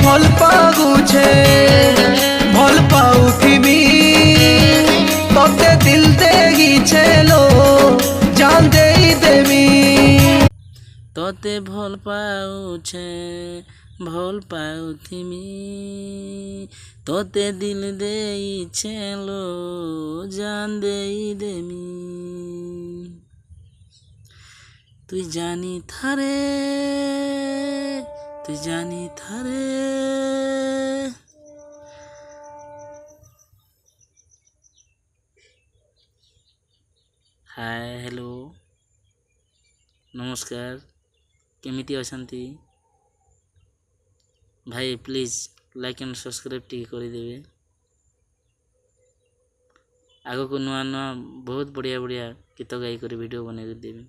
भल पागुछे भल पाउथिबी तोते दिल देगी छेलो जान दे देवी तोते भल पाउछे भल पाउथिमी तोते दिल देई छेलो जान देई देमी তুই জানি থারে हाय हेलो नमस्कार केमिति अछंती भाई please like and subscribe T करी देबे आगो को नुआ नुआ बहुत बढ़िया बढ़िया गीत गाई कर वीडियो बना देबे।